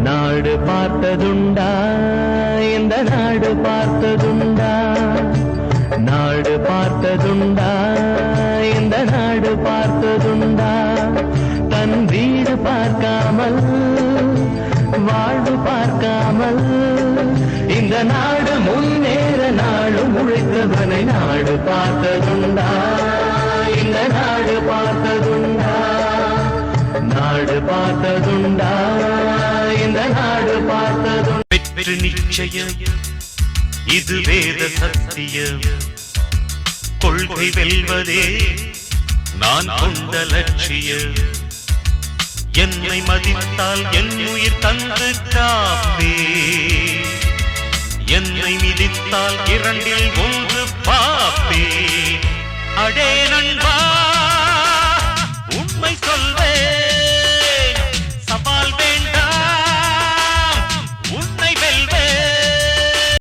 நாடு பார்த்ததுண்டா இந்த நாடு பார்த்ததுண்டா நாடு பார்த்ததுண்டா இந்த நாடு பார்த்ததுண்டா தன் வீடு பார்க்காமல் வாழ்வு பார்க்காமல் இந்த நாடு முன்னேற நாடு உழைத்தவனை நாடு பார்த்ததுண்டா இந்த நாடு பார்த்ததுண்டா நாடு பார்த்ததுண்டா இந்த நாடு பார்த்ததுண்டா வெற்றி நிச்சயம் இது வேத சத்தியம் கொள்கை வெல்வதே நான் கொண்ட லட்சியம் என்னை மதித்தால் என் உயிர் தந்து காப்பே என்னை மிதித்தால் இரண்டில் ஒன்று பாப்பே அடே நண்பா